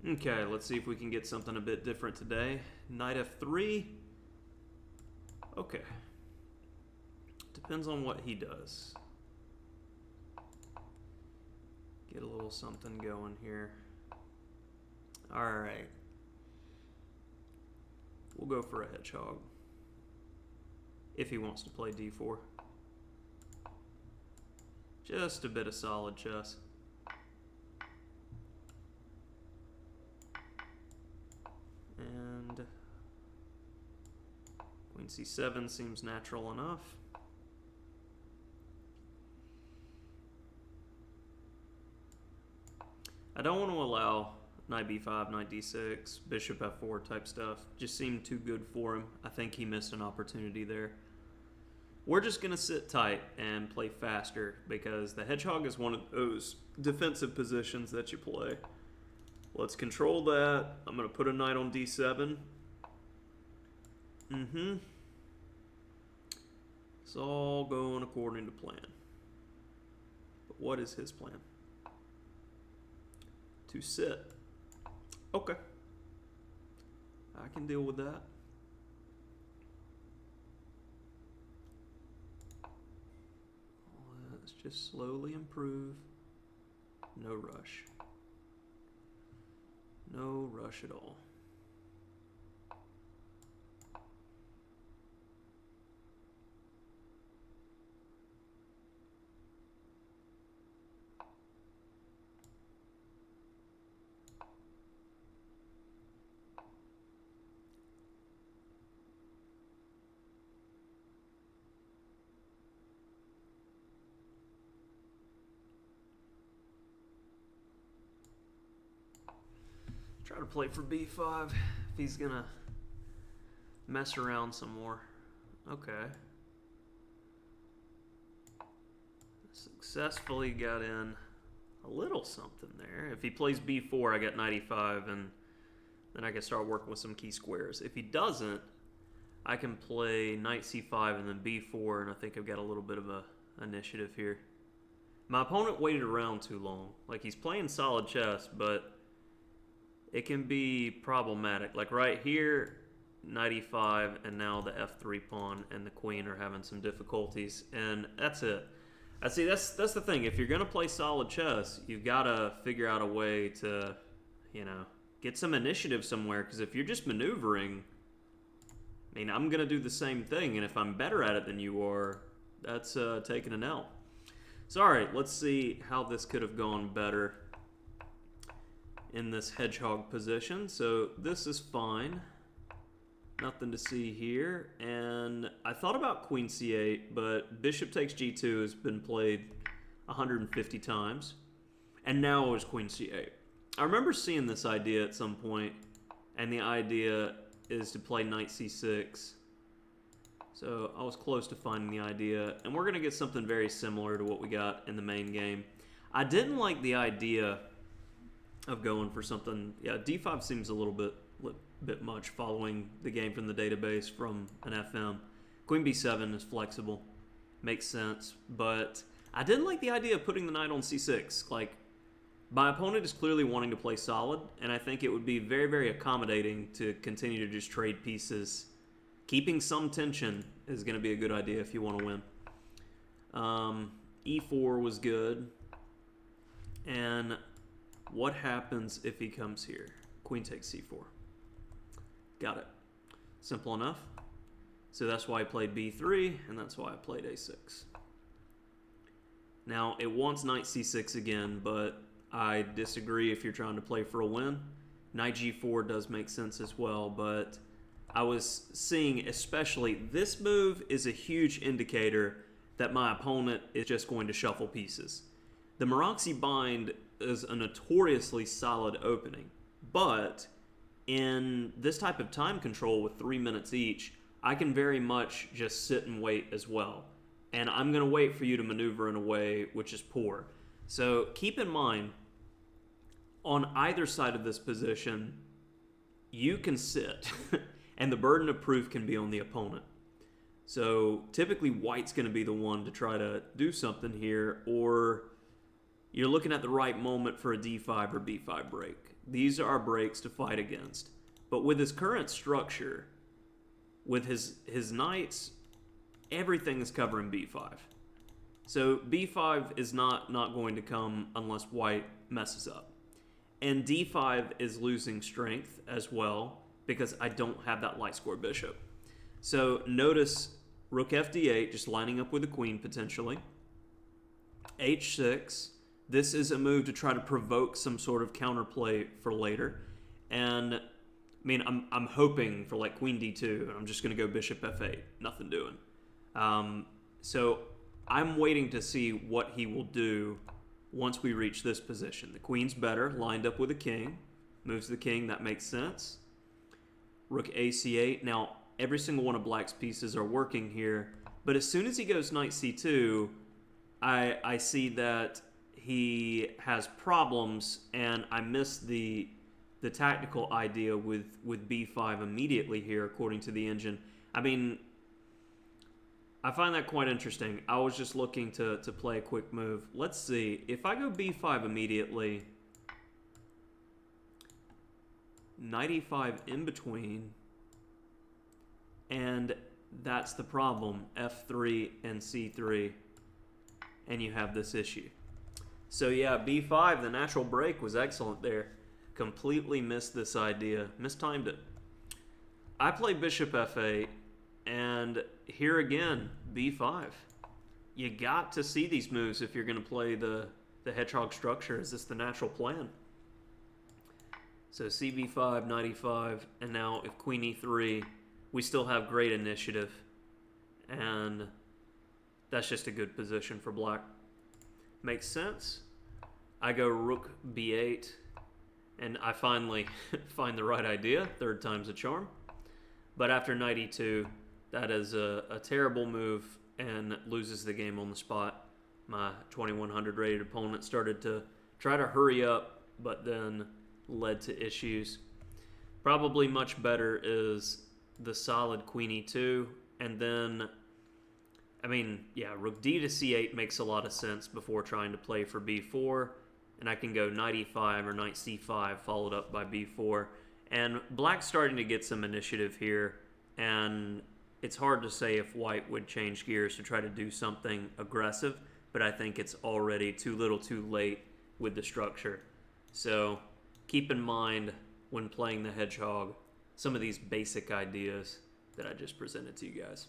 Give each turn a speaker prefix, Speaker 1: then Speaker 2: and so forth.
Speaker 1: Okay, let's see if we can get something a bit different today. Knight f3. Okay. Depends on what he does. Get a little something going here. Alright. We'll go for a hedgehog. If he wants to play d4. Just a bit of solid chess. And queen c7 seems natural enough. I don't want to allow knight b5, knight d6, bishop f4 type stuff. Just seemed too good for him. I think he missed an opportunity there. We're just going to sit tight and play faster because the hedgehog is one of those defensive positions that you play. Let's control that. I'm going to put a knight on d7. It's all going according to plan. But what is his plan? To sit. Okay. I can deal with that. Let's just slowly improve. No rush. No rush at all. Try to play for b5 if he's gonna mess around some more. Okay. Successfully got in a little something there. If he plays b4, I got knight e5, and then I can start working with some key squares. If he doesn't, I can play knight c5 and then b4, and I think I've got a little bit of a initiative here. My opponent waited around too long. Like, he's playing solid chess, but it can be problematic. Like right here, knight e5, and now the f3 pawn and the queen are having some difficulties, and that's it. I see. That's the thing. If you're gonna play solid chess, you've got to figure out a way to, get some initiative somewhere. Because if you're just maneuvering, I mean, I'm gonna do the same thing, and if I'm better at it than you are, that's taking an L. So all right, let's see how this could have gone better in this hedgehog position. So this is fine. Nothing to see here. And I thought about queen c8, but bishop takes g2 has been played 150 times. And now it was queen c8. I remember seeing this idea at some point, and the idea is to play knight c6. So I was close to finding the idea, and we're going to get something very similar to what we got in the main game. I didn't like the idea of going for something. Yeah, d5 seems a little bit much following the game from the database from an FM. Queen b7 is flexible, makes sense, but I didn't like the idea of putting the knight on c6. Like, my opponent is clearly wanting to play solid, and I think it would be very, very accommodating to continue to just trade pieces. Keeping some tension is going to be a good idea if you want to win. e4 was good, and what happens if he comes here? Queen takes c4. Got it. Simple enough. So that's why I played b3, and that's why I played a6. Now, it wants knight c6 again, but I disagree if you're trying to play for a win. Knight g4 does make sense as well, but I was seeing especially this move is a huge indicator that my opponent is just going to shuffle pieces. The Moraxi bind is a notoriously solid opening, but in this type of time control with 3 minutes each, I can very much just sit and wait as well. And I'm going to wait for you to maneuver in a way which is poor. So keep in mind, on either side of this position, you can sit, and the burden of proof can be on the opponent. So typically white's going to be the one to try to do something here, or you're looking at the right moment for a d5 or b5 break. These are breaks to fight against. But with his current structure, with his knights, everything is covering b5. So b5 is not going to come unless white messes up. And d5 is losing strength as well because I don't have that light square bishop. So notice rook fd8 just lining up with the queen potentially. h6. This is a move to try to provoke some sort of counterplay for later. And I mean, I'm hoping for like queen d2, and I'm just going to go bishop f8. Nothing doing. So I'm waiting to see what he will do once we reach this position. The queen's better, lined up with the king. Moves the king, that makes sense. Rook ac8. Now, every single one of black's pieces are working here, but as soon as he goes knight c2, I see that he has problems, and I miss the tactical idea with b5 immediately here, according to the engine. I mean, I find that quite interesting. I was just looking to play a quick move. Let's see. If I go b5 immediately, knight e5 in between, and that's the problem. f3 and c3, and you have this issue. So yeah, b5, the natural break was excellent there. Completely missed this idea. Mistimed it. I play bishop f8, and here again, b5. You got to see these moves if you're going to play the hedgehog structure. Is this the natural plan? So cb5, knight e5, and now if queen e3, we still have great initiative. And that's just a good position for black. Makes sense. I go rook b8, and I finally find the right idea. Third time's a charm. But after knight e2, that is a terrible move and loses the game on the spot. My 2100 rated opponent started to try to hurry up, but then led to issues. Probably much better is the solid queen e2, and then, I mean, yeah, rook d to c8 makes a lot of sense before trying to play for b4, and I can go knight e5 or knight c5 followed up by b4. And black's starting to get some initiative here, and it's hard to say if white would change gears to try to do something aggressive, but I think it's already too little too late with the structure. So keep in mind when playing the hedgehog some of these basic ideas that I just presented to you guys.